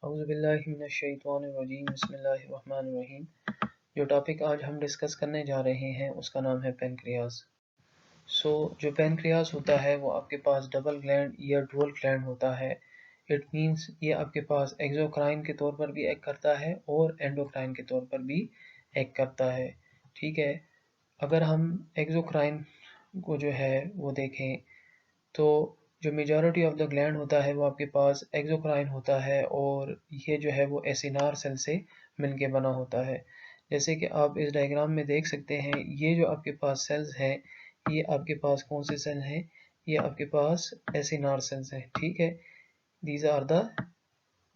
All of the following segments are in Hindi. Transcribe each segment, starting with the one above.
औज़ुबिल्लाहिमिनश्शैतानिर्रजीम बिस्मिल्लाहिर्रहमानिर्रहीम। जो टॉपिक आज हम डिस्कस करने जा रहे हैं उसका नाम है पेनक्रियाज। जो पेनक्रियाज होता है वो आपके पास डबल ग्लैंड या डुअल ग्लैंड होता है। इट मींस ये आपके पास एक्सोक्राइन के तौर पर भी एक्ट करता है और एंडोक्राइन के तौर पर भी एक्ट करता है। ठीक है, अगर हम एक्सोक्राइन को जो है वो देखें तो जो मेजॉरिटी ऑफ द ग्लैंड होता है वो आपके पास एक्सोक्राइन होता है और ये जो है वो एसिनार सेल से मिलके बना होता है। जैसे कि आप इस डायग्राम में देख सकते हैं, ये जो आपके पास सेल्स हैं ये आपके पास कौन से सेल हैं, ये आपके पास एसिनार सेल्स हैं। ठीक है, these are the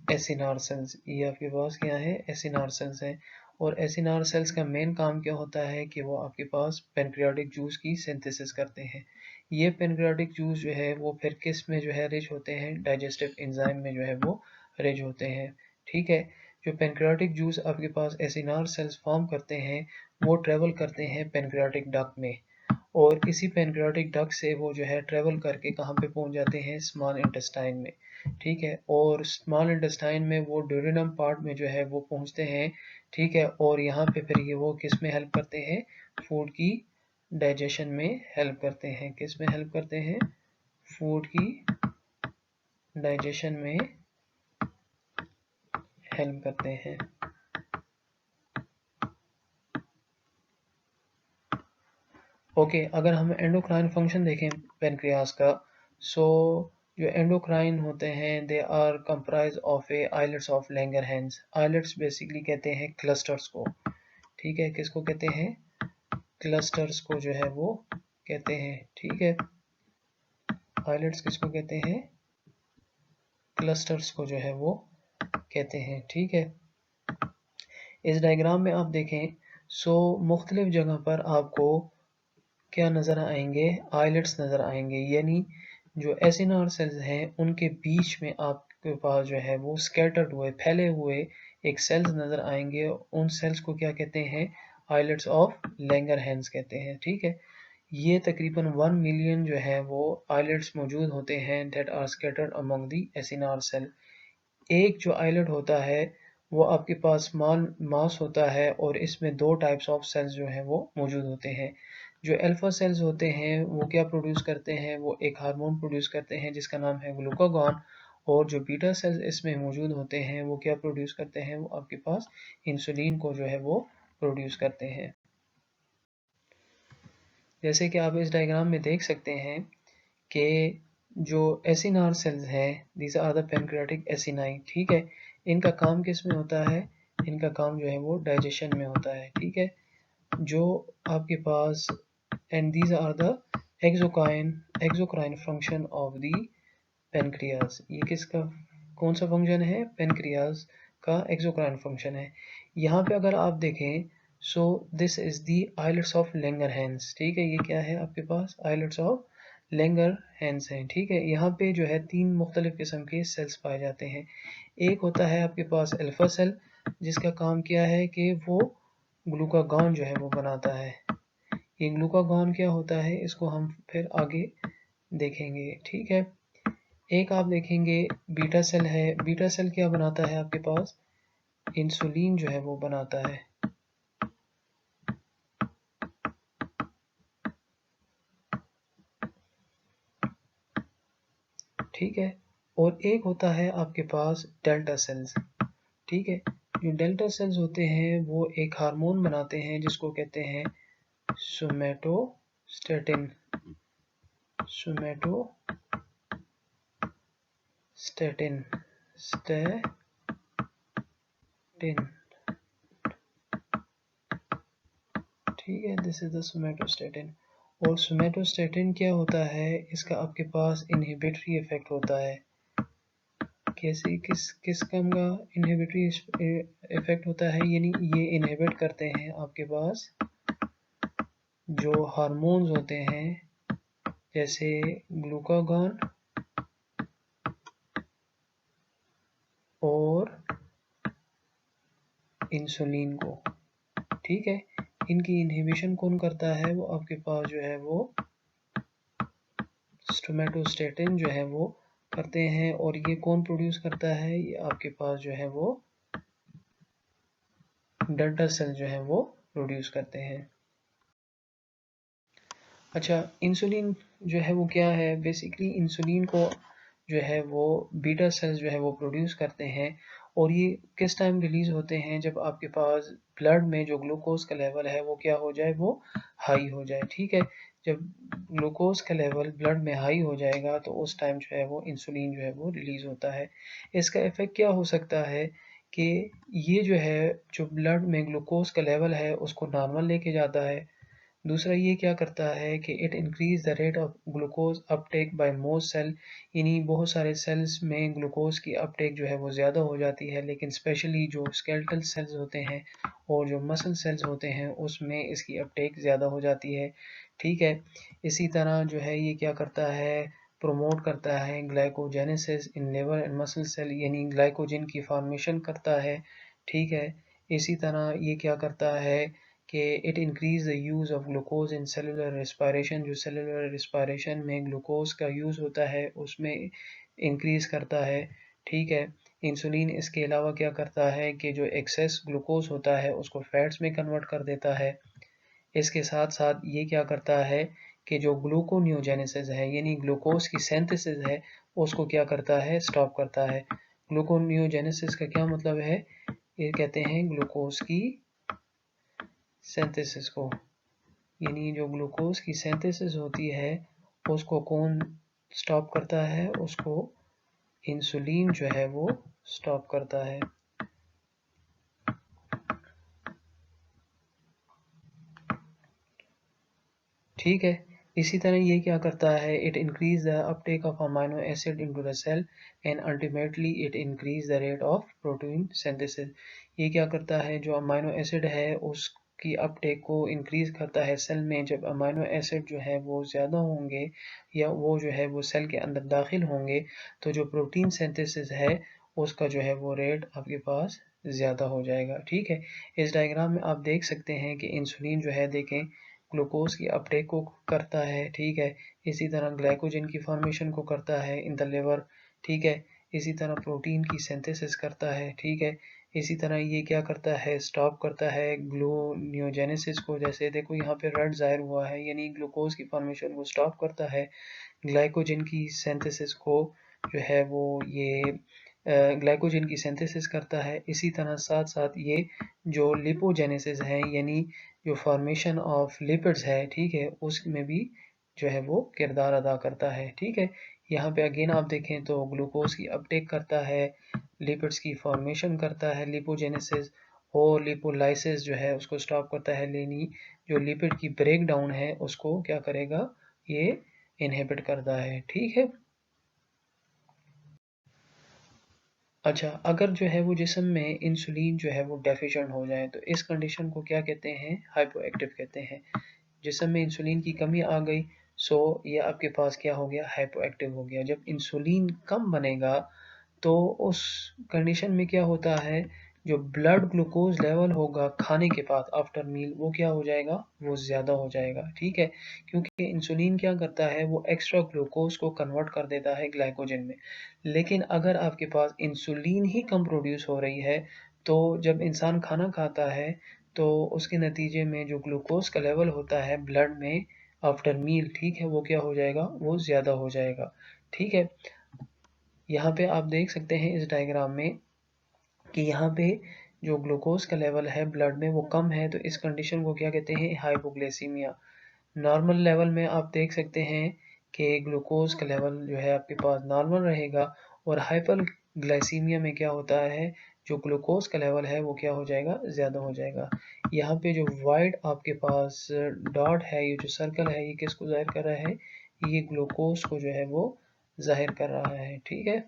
acinar cells. ये आपके पास क्या है, एसिनार सेल्स हैं। और एसिनार सेल्स का मेन काम क्या होता है कि वो आपके पास पेनक्रियाटिक जूस की सिंथेसिस करते हैं। ये पेनक्रियाटिक जूस जो है वो फिर किस में जो है रिच होते हैं, डाइजेस्टिव एंजाइम में जो है वो रिच होते हैं। ठीक है, जो पेनक्रियाटिक जूस आपके पास एसिनार सेल्स फॉर्म करते हैं वो ट्रेवल करते हैं पेनक्रियाटिक डक्ट में, और इसी पेनक्रियाटिक डक्ट से वो जो है ट्रेवल करके कहाँ पे पहुँच जाते हैं, स्मॉल इंटेस्टाइन में। ठीक है, और स्मॉल इंटेस्टाइन में वो ड्यूरेनम पार्ट में जो है वो पहुँचते हैं। ठीक है, और यहाँ पे फिर ये वो किस में हेल्प करते हैं, फूड की डाइजेशन में हेल्प करते हैं। किस में हेल्प करते हैं, फूड की डाइजेशन में हेल्प करते हैं। ओके, अगर हम एंडोक्राइन फंक्शन देखें पेनक्रियाज का, जो एंडोक्राइन होते हैं they are comprise of a islets of Langerhans. Islets basically कहते हैं क्लस्टर्स को। ठीक है, किसको कहते हैं, क्लस्टर्स को जो है वो कहते हैं। ठीक है, आइलेट्स किसको कहते हैं, क्लस्टर्स को जो है वो कहते हैं। ठीक है, इस डायग्राम में आप देखें मुख्तलिफ जगह पर आपको क्या नज़र आएंगे, आइलेट्स नज़र आएंगे। यानी जो एसिनार सेल्स हैं उनके बीच में आपके पास जो है वो स्कैटर्ड हुए, फैले हुए एक सेल्स नज़र आएंगे। उन सेल्स को क्या कहते हैं, आइलेट्स ऑफ लैंगरहैंस कहते हैं। ठीक है, ये तकरीबन 1 मिलियन जो है वो आइलेट्स मौजूद होते हैं that are scattered among the acinar cell. एक जो आइलेट होता है वो आपके पास स्मॉल मास होता है और इसमें दो टाइप्स ऑफ सेल्स जो हैं वो मौजूद होते हैं। जो अल्फा सेल्स होते हैं वो क्या प्रोड्यूस करते हैं, वो एक हार्मोन प्रोड्यूस करते हैं जिसका नाम है ग्लूकागॉन। और जो बीटा सेल्स इसमें मौजूद होते हैं वो क्या प्रोड्यूस करते हैं, वो आपके पास इंसुलिन को जो है वो प्रोड्यूस करते हैं। जैसे कि आप इस डायग्राम में देख सकते हैं कि जो एसिनार सेल्स हैं these are the pancreatic acini. ठीक है, इनका काम किस में होता है, इनका काम जो है वो डाइजेशन में होता है। ठीक है, जो आपके पास and these are the exocrine function of the pancreas. ये किसका कौन सा फंक्शन है, पेनक्रियाज का एक्सोक्राइन फंक्शन है। यहाँ पे अगर आप देखें this is the islets of Langerhans. ठीक है, ये क्या है आपके पास, आइलेट्स ऑफ लैंगरहैंस हैं। ठीक है, यहाँ पे जो है 3 मुख्तलिफ किस्म के सेल्स पाए जाते हैं। एक होता है आपके पास अल्फा सेल जिसका काम क्या है कि वो ग्लूकागॉन जो है वो बनाता है। ये ग्लूकागॉन क्या होता है इसको हम फिर आगे देखेंगे। ठीक है, एक आप देखेंगे बीटा सेल है। बीटा सेल क्या बनाता है आपके पास, इंसुलिन जो है वो बनाता है। ठीक है, और एक होता है आपके पास डेल्टा सेल्स। ठीक है, जो डेल्टा सेल्स होते हैं वो एक हार्मोन बनाते हैं जिसको कहते हैं सोमैटोस्टेटिन। सोमैटोस्टेटिन ठीक है, दिस इज द सोमैटोस्टेटिन। और सोमैटोस्टेटिन क्या होता है, इसका आपके पास इनहिबिटरी इफेक्ट होता है। कैसे, किस काम का इनहिबिटरी इफेक्ट होता है, यानी ये इनहिबिट करते हैं आपके पास जो हार्मोन्स होते हैं जैसे ग्लूकागॉन और इंसुलिन को। ठीक है, इनकी इनहिबिशन कौन करता है, वो आपके पास जो है वो सोमैटोस्टेटिन जो है वो करते हैं, और ये कौन प्रोड्यूस करता है? ये आपके पास जो है वो डॉटर सेल जो है वो प्रोड्यूस करते हैं। अच्छा, इंसुलिन जो है वो क्या है? बेसिकली इंसुलिन को जो है वो बीटा सेल्स जो है वो प्रोड्यूस करते हैं, और ये किस टाइम रिलीज होते हैं? जब आपके पास ब्लड में जो ग्लूकोज का लेवल है वो क्या हो जाए? वो हाई हो जाए। ठीक है, जब ग्लूकोज का लेवल ब्लड में हाई हो जाएगा तो उस टाइम जो है वो इंसुलिन जो है वो रिलीज होता है। इसका इफेक्ट क्या हो सकता है कि ये जो है, जो ब्लड में ग्लूकोज का लेवल है उसको नॉर्मल लेके जाता है। दूसरा ये क्या करता है कि it increase the rate of glucose uptake by most cell, यानी बहुत सारे सेल्स में ग्लूकोज की अपटेक जो है वो ज़्यादा हो जाती है, लेकिन स्पेशली जो स्केलेटल सेल्स होते हैं और जो मसल सेल्स होते हैं उसमें इसकी अपटेक ज़्यादा हो जाती है। ठीक है, इसी तरह जो है ये क्या करता है? प्रोमोट करता है glycogenesis in liver and muscle cell, यानी ग्लाइकोजन की फॉर्मेशन करता है। ठीक है, इसी तरह ये क्या करता है कि it increase the use of glucose in cellular respiration, जो सेलुलर रिस्पायरेशन में ग्लूकोज का यूज़ होता है उसमें इंक्रीज करता है। ठीक है, इंसुलिन इसके अलावा क्या करता है कि जो एक्सेस ग्लूकोज होता है उसको फैट्स में कन्वर्ट कर देता है। इसके साथ साथ ये क्या करता है कि जो ग्लूकोनियोजेनेसिस है, यानी ग्लूकोज की सिंथेसिस है, उसको क्या करता है? स्टॉप करता है। ग्लूकोनियोजेनेसिस का क्या मतलब है? ये कहते हैं ग्लूकोज की सिंथेसिस को, यानी जो ग्लूकोज की सिंथेसिस होती है उसको कौन स्टॉप करता है? उसको इंसुलिन जो है वो स्टॉप करता है। ठीक है, इसी तरह ये क्या करता है? It increase the uptake of amino acid into the cell and ultimately it increase the rate of protein synthesis. ये क्या करता है? जो अमाइनो एसिड है उसकी अपटेक को इंक्रीज करता है सेल में। जब अमाइनो एसिड जो है वो ज़्यादा होंगे या वो जो है वो सेल के अंदर दाखिल होंगे तो जो प्रोटीन सिंथेसिस है उसका जो है वो रेट आपके पास ज़्यादा हो जाएगा। ठीक है, इस डायग्राम में आप देख सकते हैं कि इंसुलिन जो है, देखें, ग्लूकोज की अपटेक को करता है। ठीक है, इसी तरह ग्लाइकोजन की फॉर्मेशन को करता है इन द लिवर। ठीक है, इसी तरह प्रोटीन की सिंथेसिस करता है। ठीक है, इसी तरह ये क्या करता है? स्टॉप करता है ग्लूनियोजेनेसिस को। जैसे देखो यहाँ पे रेड जाहिर हुआ है, यानी ग्लूकोज की फॉर्मेशन को स्टॉप करता है। ग्लाइकोजन की सिंथेसिस को जो है वो ये ग्लाइकोजन की सिंथेसिस करता है। इसी तरह साथ साथ ये जो लिपोजेनेसिस है, यानी जो फॉर्मेशन ऑफ लिपिड्स है, ठीक है, उसमें भी जो है वो किरदार अदा करता है। ठीक है, यहाँ पे अगेन आप देखें तो ग्लूकोज की अपटेक करता है, लिपिड्स की फॉर्मेशन करता है लिपोजेनेसिस, और लिपोलाइसिस जो है उसको स्टॉप करता है, यानी जो लिपिड की ब्रेक डाउन है उसको क्या करेगा? ये इनहिबिट करता है। ठीक है, अच्छा, अगर जो है वो जिस्म में इंसुलिन जो है वो डेफिशिएंट हो जाए तो इस कंडीशन को क्या कहते हैं? हाइपोएक्टिव कहते हैं। जिस्म में इंसुलिन की कमी आ गई, सो ये आपके पास क्या हो गया? हाइपोएक्टिव हो गया। जब इंसुलिन कम बनेगा तो उस कंडीशन में क्या होता है? जो ब्लड ग्लूकोज लेवल होगा खाने के बाद आफ्टर मील, वो क्या हो जाएगा? वो ज़्यादा हो जाएगा। ठीक है, क्योंकि इंसुलिन क्या करता है? वो एक्स्ट्रा ग्लूकोज को कन्वर्ट कर देता है ग्लाइकोजन में। लेकिन अगर आपके पास इंसुलिन ही कम प्रोड्यूस हो रही है तो जब इंसान खाना खाता है तो उसके नतीजे में जो ग्लूकोज का लेवल होता है ब्लड में आफ्टर मील, ठीक है, वो क्या हो जाएगा? वो ज़्यादा हो जाएगा। ठीक है, यहाँ पे आप देख सकते हैं इस डायग्राम में कि यहाँ पे जो ग्लूकोज का लेवल है ब्लड में वो कम है, तो इस कंडीशन को क्या कहते हैं? हाइपोग्लाइसीमिया। नॉर्मल लेवल में आप देख सकते हैं कि ग्लूकोज का लेवल जो है आपके पास नॉर्मल रहेगा, और हाइपर ग्लाइसीमिया में क्या होता है? जो ग्लूकोज का लेवल है वो क्या हो जाएगा? ज़्यादा हो जाएगा। यहाँ पे जो वाइट आपके पास डॉट है, ये जो सर्कल है, ये किसको जाहिर कर रहा है? ये ग्लूकोज को जो है वो जाहिर कर रहा है। ठीक है,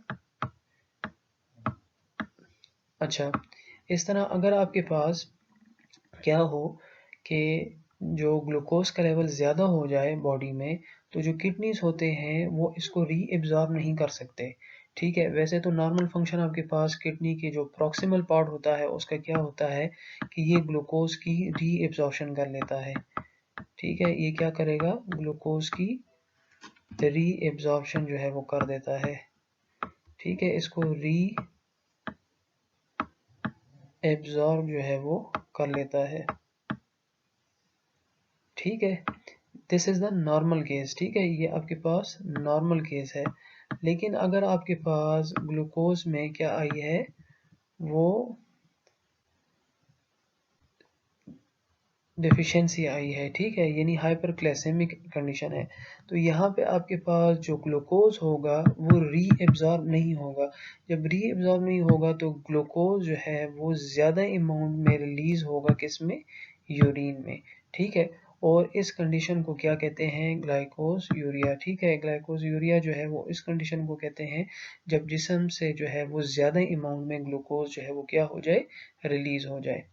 अच्छा, इस तरह अगर आपके पास क्या हो कि जो ग्लूकोज का लेवल ज़्यादा हो जाए बॉडी में, तो जो किडनीज होते हैं वो इसको रीएब्जॉर्ब नहीं कर सकते। ठीक है, वैसे तो नॉर्मल फंक्शन आपके पास किडनी के जो प्रॉक्सिमल पार्ट होता है उसका क्या होता है कि ये ग्लूकोज की रीएब्जॉर्प्शन कर लेता है। ठीक है, ये क्या करेगा? ग्लूकोज की रीएब्जॉर्प्शन जो है वो कर देता है। ठीक है, इसको री एब्जॉर्ब जो है वो कर लेता है। ठीक है, this is the normal case. ठीक है, ये आपके पास नॉर्मल केस है। लेकिन अगर आपके पास ग्लूकोज में क्या आई है, वो डेफिशिएंसी आई है। ठीक है, यानी हाइपरग्लाइसेमिक कंडीशन है। तो यहाँ पे आपके पास जो ग्लूकोज होगा वो रीएब्जॉर्ब नहीं होगा। जब रीएब्जॉर्ब नहीं होगा तो ग्लूकोज जो है वो ज़्यादा अमाउंट में रिलीज होगा, किसमें, यूरिन में। ठीक है, और इस कंडीशन को क्या कहते हैं, ग्लाइकोज यूरिया। ठीक है, ग्लाइकोज यूरिया जो है वो इस कंडीशन को कहते हैं जब जिस्म से जो है वो ज़्यादा अमाउंट में ग्लूकोज जो है वो क्या हो जाए, रिलीज हो जाए।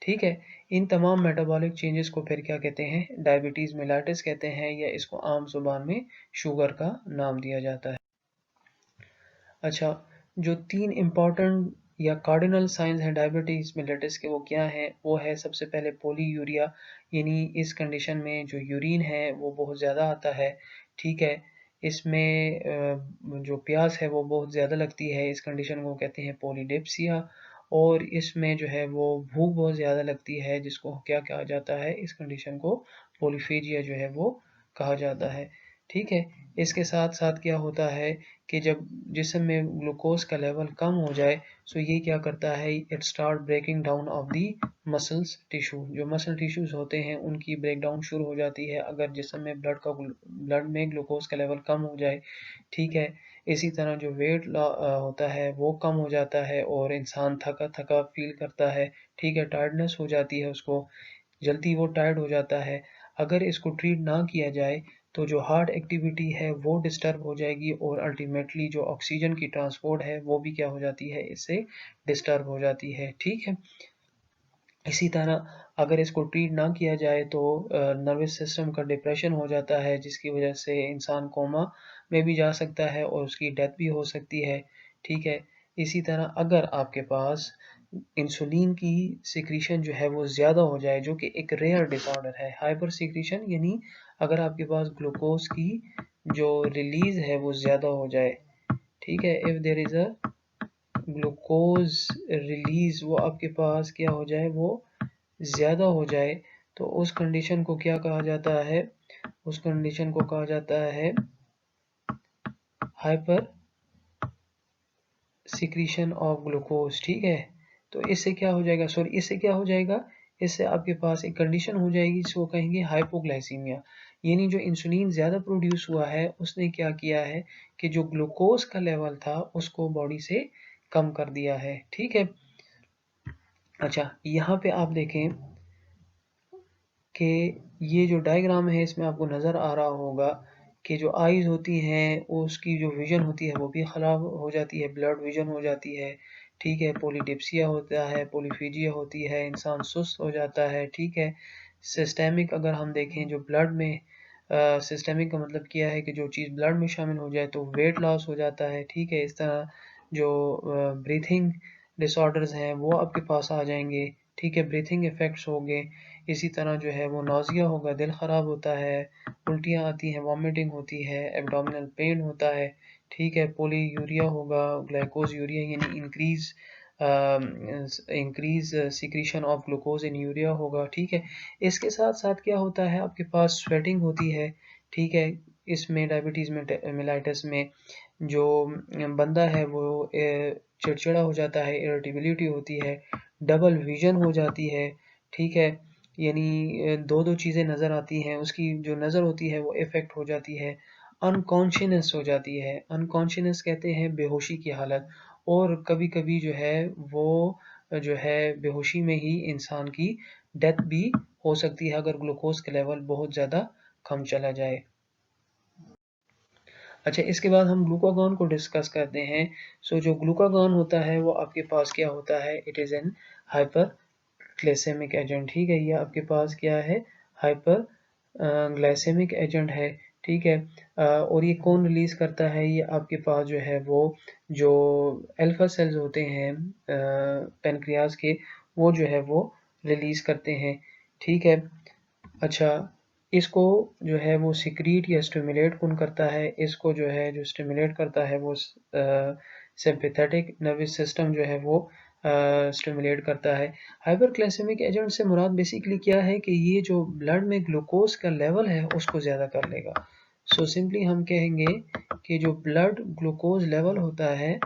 ठीक है, इन तमाम मेटाबॉलिक चेंजेस को फिर क्या कहते हैं, डायबिटीज़ मेलाइटिस कहते हैं, या इसको आम जुबान में शुगर का नाम दिया जाता है। अच्छा, जो 3 इम्पॉर्टेंट या कार्डिनल साइंस हैं डायबिटीज़ मेलाइटिस के, वो क्या हैं, वो है सबसे पहले पोलीयूरिया, यानी इस कंडीशन में जो यूरिन है वो बहुत ज़्यादा आता है। ठीक है, इसमें जो प्यास है वो बहुत ज़्यादा लगती है, इस कंडीशन को कहते हैं पोलीडेप्सिया। और इसमें जो है वो भूख बहुत ज़्यादा लगती है, जिसको क्या कहा जाता है, इस कंडीशन को पोलीफेजिया जो है वो कहा जाता है। ठीक है, इसके साथ साथ क्या होता है कि जब जिस्म में ग्लूकोज का लेवल कम हो जाए, सो ये क्या करता है, it start breaking down of the muscles tissue. जो मसल टिश्यूज होते हैं उनकी ब्रेक डाउन शुरू हो जाती है अगर जिस्म में ब्लड में ग्लूकोज का लेवल कम हो जाए। ठीक है, इसी तरह जो वेट होता है वो कम हो जाता है और इंसान थका थका फील करता है। ठीक है, टायर्डनेस हो जाती है उसको, जल्दी वो टायर्ड हो जाता है। अगर इसको ट्रीट ना किया जाए तो जो हार्ट एक्टिविटी है वो डिस्टर्ब हो जाएगी और अल्टीमेटली जो ऑक्सीजन की ट्रांसपोर्ट है वो भी क्या हो जाती है, इससे डिस्टर्ब हो जाती है। ठीक है, इसी तरह अगर इसको ट्रीट ना किया जाए तो नर्वस सिस्टम का डिप्रेशन हो जाता है, जिसकी वजह से इंसान कोमा में भी जा सकता है और उसकी डेथ भी हो सकती है। ठीक है, इसी तरह अगर आपके पास इंसुलिन की सिक्रीशन जो है वो ज़्यादा हो जाए, जो कि एक रेयर डिसऑर्डर है, हाइपर सिक्रीशन, यानी अगर आपके पास ग्लूकोज की जो रिलीज है वो ज़्यादा हो जाए। ठीक है, if there is a glucose release, वो आपके पास क्या हो जाए, वो ज़्यादा हो जाए, तो उस कंडीशन को क्या कहा जाता है, उस कंडीशन को कहा जाता है हाइपर सिक्रीशन ऑफ ग्लूकोज। ठीक है, तो इससे क्या हो जाएगा, सॉरी इससे क्या हो जाएगा, इससे आपके पास एक कंडीशन हो जाएगी जिसको कहेंगे हाइपोग्लाइसीमिया। यानी जो इंसुलिन ज़्यादा प्रोड्यूस हुआ है उसने क्या किया है कि जो ग्लूकोज का लेवल था उसको बॉडी से कम कर दिया है। ठीक है, अच्छा यहाँ पे आप देखें कि ये जो डायग्राम है इसमें आपको नज़र आ रहा होगा कि जो आईज़ होती हैं उसकी जो विज़न होती है वो भी ख़राब हो जाती है, ब्लड विज़न हो जाती है। ठीक है, पोलीडिप्सिया होता है, पोलीफेजिया होती है, इंसान सुस्त हो जाता है। ठीक है, सिस्टेमिक अगर हम देखें जो ब्लड में सिस्टेमिक का मतलब क्या है कि जो चीज़ ब्लड में शामिल हो जाए तो वेट लॉस हो जाता है। ठीक है, इस तरह जो ब्रीथिंग डिसऑर्डर्स हैं वो आपके पास आ जाएंगे। ठीक है, ब्रीथिंग इफ़ेक्ट्स होंगे। इसी तरह जो है वो नाज़िया होगा, दिल ख़राब होता है, उल्टियाँ आती हैं, वॉमिटिंग होती है, एब्डोमिनल पेन होता है। ठीक है, पोलीयूरिया होगा, ग्लाइकोज यूरिया यानी increase secretion of glucose in urea होगा। ठीक है, इसके साथ साथ क्या होता है, आपके पास स्वेटिंग होती है। ठीक है, इसमें डायबिटीज़ में मेलाइटिस में जो बंदा है वो चिड़चिड़ा हो जाता है, इरिटेबिलिटी होती है, डबल विजन हो जाती है। ठीक है, यानी दो दो चीज़ें नज़र आती हैं, उसकी जो नज़र होती है वो इफ़ेक्ट हो जाती है, अनकॉन्शियस हो जाती है। अनकॉन्शियस कहते हैं बेहोशी की हालत, और कभी कभी जो है वो जो है बेहोशी में ही इंसान की डेथ भी हो सकती है अगर ग्लूकोज का लेवल बहुत ज़्यादा कम चला जाए। अच्छा, इसके बाद हम ग्लूकागॉन को डिस्कस करते हैं। सो जो ग्लूकागॉन होता है वो आपके पास क्या होता है, it is an hyperglycemic agent. ठीक है, ये आपके पास क्या है, हाइपर ग्लाइसेमिक एजेंट है। ठीक है, और ये कौन रिलीज करता है, ये आपके पास जो है वो जो अल्फा सेल्स होते हैं पेनक्रियाज के, वो जो है वो रिलीज करते हैं। ठीक है, अच्छा इसको जो है वो सिक्रीट या स्टिमुलेट कौन करता है? इसको जो है जो स्टिमुलेट करता है वो सिंपैथेटिक नर्वस सिस्टम जो है वो स्टिमुलेट करता है। हाइपरग्लाइसेमिक एजेंट से मुराद बेसिकली क्या है कि ये जो ब्लड में ग्लूकोज का लेवल है उसको ज़्यादा कर लेगा। सो सिंपली हम कहेंगे कि जो ब्लड ग्लूकोज लेवल होता है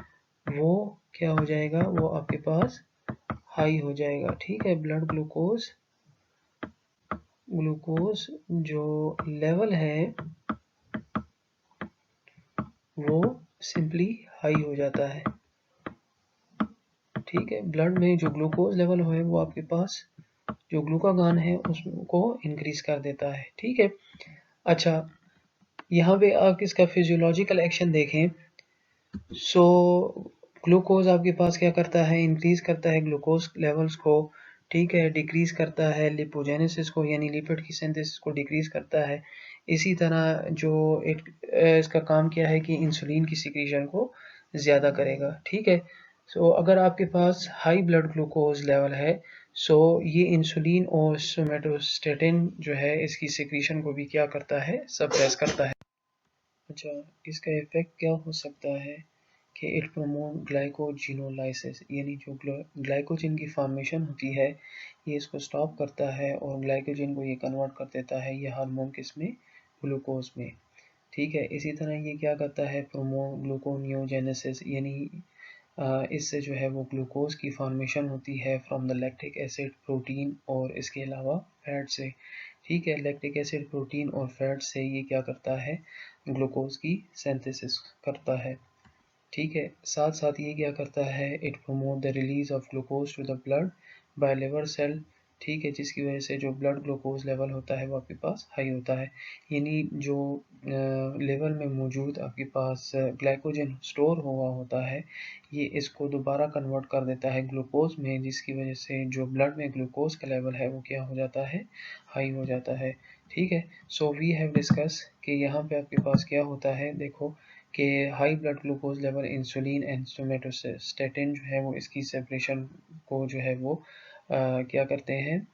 वो क्या हो जाएगा, वो आपके पास हाई हो जाएगा। ठीक है, ब्लड ग्लूकोज ग्लूकोज जो लेवल है वो सिंपली हाई हो जाता है। ठीक है, ब्लड में जो ग्लूकोज लेवल है वो आपके पास जो ग्लूकागॉन है उसको इंक्रीज कर देता है। ठीक है, अच्छा यहाँ पे आप इसका फिजियोलॉजिकल एक्शन देखें। सो ग्लूकोज आपके पास क्या करता है, इंक्रीज करता है ग्लूकोज लेवल्स को। ठीक है, डिक्रीज करता है लिपोजेनेसिस को, यानी लिपिड की सिंथेसिस को डिक्रीज करता है। इसी तरह जो इसका काम क्या है कि इंसुलिन की सिक्रीशन को ज़्यादा करेगा। ठीक है, सो अगर आपके पास हाई ब्लड ग्लूकोज लेवल है सो ये इंसुलिन और सोमेटोस्टेटिन जो है इसकी सिक्रीशन को भी क्या करता है, सप्रेस करता है। अच्छा, इसका इफेक्ट क्या हो सकता है कि इट प्रमोट ग्लाइकोजिनोलाइसिस, यानी जो ग्लाइकोजन की फॉर्मेशन होती है ये इसको स्टॉप करता है और ग्लाइकोजन को ये कन्वर्ट कर देता है ये हार्मोन किसमें, ग्लूकोज में। ठीक है, इसी तरह ये क्या करता है, प्रोमोट ग्लूकोनियोजेनेसिस, यानी इससे जो है वो ग्लूकोज की फॉर्मेशन होती है from the lactic acid, protein और इसके अलावा फैट से। ठीक है, लैक्टिक एसिड, प्रोटीन और फैट से ये क्या करता है, ग्लूकोज की सिंथेसिस करता है। ठीक है, साथ साथ ये क्या करता है, it promote the release of glucose to the blood by liver cell. ठीक है, जिसकी वजह से जो ब्लड ग्लूकोज लेवल होता है वो आपके पास हाई होता है, यानी जो लेवल में मौजूद आपके पास ग्लाइकोजन स्टोर हुआ होता है ये इसको दोबारा कन्वर्ट कर देता है ग्लूकोज में, जिसकी वजह से जो ब्लड में ग्लूकोज का लेवल है वो क्या हो जाता है, हाई हो जाता है। ठीक है, सो वी हैव डिस्कस कि यहाँ पे आपके पास क्या होता है, देखो कि high blood glucose level insulin and somatostatin जो है वो इसकी सेपरेशन को जो है वो क्या करते हैं,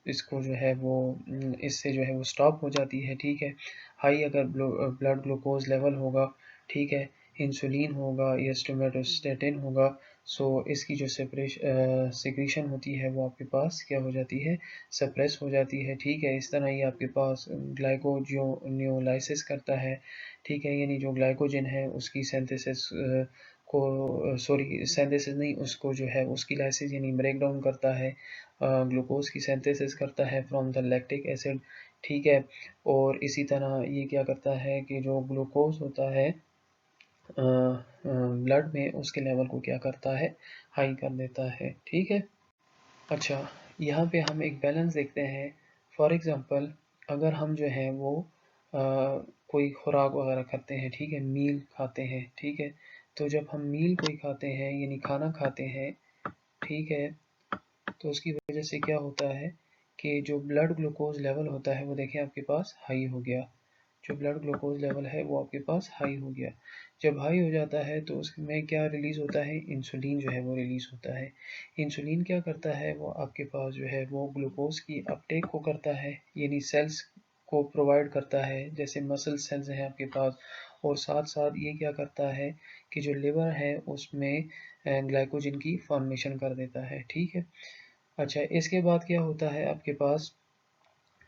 इसको जो है वो इससे जो है वो स्टॉप हो जाती है। ठीक है, हाई अगर ब्लड ग्लूकोज लेवल होगा, ठीक है, इंसुलिन होगा या स्टोमेटोस्टेटिन होगा, सो इसकी जो सिक्रीशन होती है वो आपके पास क्या हो जाती है, सप्रेस हो जाती है। ठीक है, इस तरह ये आपके पास ग्लाइकोजियोलाइसिस करता है। ठीक है, यानी जो ग्लाइकोजन है उसकी सिंथेसिस को, सॉरी सिंथेसिस नहीं, उसको जो है उसकी लाइसिस यानी ब्रेक डाउन करता है, ग्लूकोज की सिंथेसिस करता है फ्रॉम द लैक्टिक एसिड। ठीक है, और इसी तरह ये क्या करता है कि जो ग्लूकोज होता है ब्लड में उसके लेवल को क्या करता है, हाई कर देता है। ठीक है, अच्छा यहाँ पे हम एक बैलेंस देखते हैं। फॉर एग्ज़ाम्पल अगर हम जो है वो कोई खुराक वगैरह खाते हैं, ठीक है, मील खाते हैं, ठीक है, तो जब हम मील कोई खाते हैं यानी खाना खाते हैं, ठीक है, तो उसकी वजह से क्या होता है कि जो ब्लड ग्लूकोज लेवल होता है वो देखिए आपके पास हाई हो गया। जो ब्लड ग्लूकोज लेवल है वो आपके पास हाई हो गया। जब हाई हो जाता है तो उसमें क्या रिलीज होता है, इंसुलिन जो है वो रिलीज होता है। इंसुलिन क्या करता है, वो आपके पास जो है वो ग्लूकोज की अपटेक को करता है, यानी सेल्स को प्रोवाइड करता है, जैसे मसल सेल्स हैं आपके पास, और साथ साथ ये क्या करता है कि जो लिवर है उसमें ग्लाइकोजन की फॉर्मेशन कर देता है। ठीक है, अच्छा इसके बाद क्या होता है आपके पास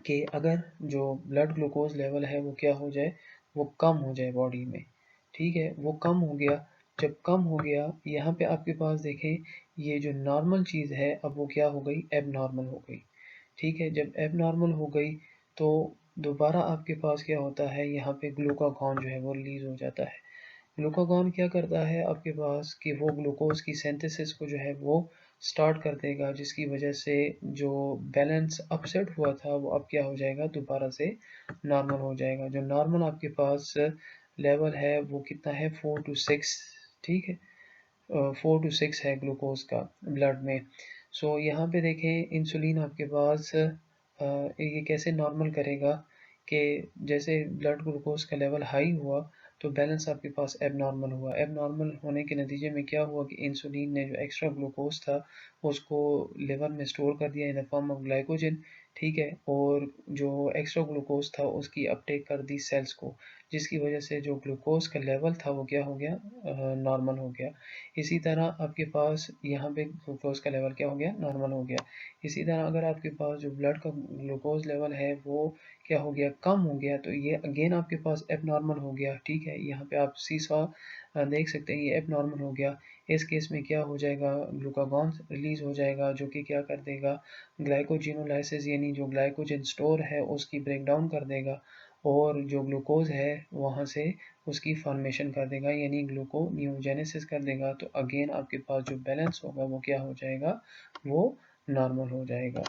कि अगर जो ब्लड ग्लूकोज लेवल है वो क्या हो जाए, वो कम हो जाए बॉडी में। ठीक है, वो कम हो गया, जब कम हो गया यहाँ पे आपके पास देखें ये जो नॉर्मल चीज़ है अब वो क्या हो गई, एब नॉर्मल हो गई। ठीक है, जब एब नॉर्मल हो गई तो दोबारा आपके पास क्या होता है, यहाँ पे ग्लूकागॉन जो है वो रिलीज हो जाता है। ग्लूकागॉन क्या करता है आपके पास कि वो ग्लूकोज की सिंथेसिस को जो है वो स्टार्ट कर देगा, जिसकी वजह से जो बैलेंस अपसेट हुआ था वो अब क्या हो जाएगा, दोबारा से नॉर्मल हो जाएगा। जो नॉर्मल आपके पास लेवल है वो कितना है, 4 to 6। ठीक है, 4 to 6 है ग्लूकोज का ब्लड में। सो यहाँ पे देखें इंसुलिन आपके पास ये कैसे नॉर्मल करेगा कि जैसे ब्लड ग्लूकोज का लेवल हाई हुआ तो बैलेंस आपके पास एब नॉर्मल हुआ। एब नॉर्मल होने के नतीजे में क्या हुआ कि इंसुलिन ने जो एक्स्ट्रा ग्लूकोज था उसको लिवर में स्टोर कर दिया in the form of glycogen, ठीक है, और जो एक्स्ट्रा ग्लूकोज था उसकी अपटेक कर दी सेल्स को, जिसकी वजह से जो ग्लूकोज का लेवल था वो क्या हो गया, नॉर्मल हो गया। इसी तरह आपके पास यहाँ पे ग्लूकोज का लेवल क्या हो गया, नॉर्मल हो गया। इसी तरह अगर आपके पास जो ब्लड का ग्लूकोज लेवल है वो क्या हो गया, कम हो गया, तो ये अगेन आपके पास एब नॉर्मल हो गया। ठीक है, यहाँ पे आप सीसॉ देख सकते हैं, ये एब नॉर्मल हो गया। इस केस में क्या हो जाएगा, ग्लूकागॉन रिलीज हो जाएगा, जो कि क्या कर देगा, ग्लाइकोजिनोलाइसिस यानी जो ग्लाइकोजन स्टोर है उसकी ब्रेक डाउन कर देगा, और जो ग्लूकोज है वहाँ से उसकी फॉर्मेशन कर देगा, यानी ग्लूकोनियोजेनेसिस कर देगा। तो अगेन आपके पास जो बैलेंस होगा वो क्या हो जाएगा, वो नॉर्मल हो जाएगा।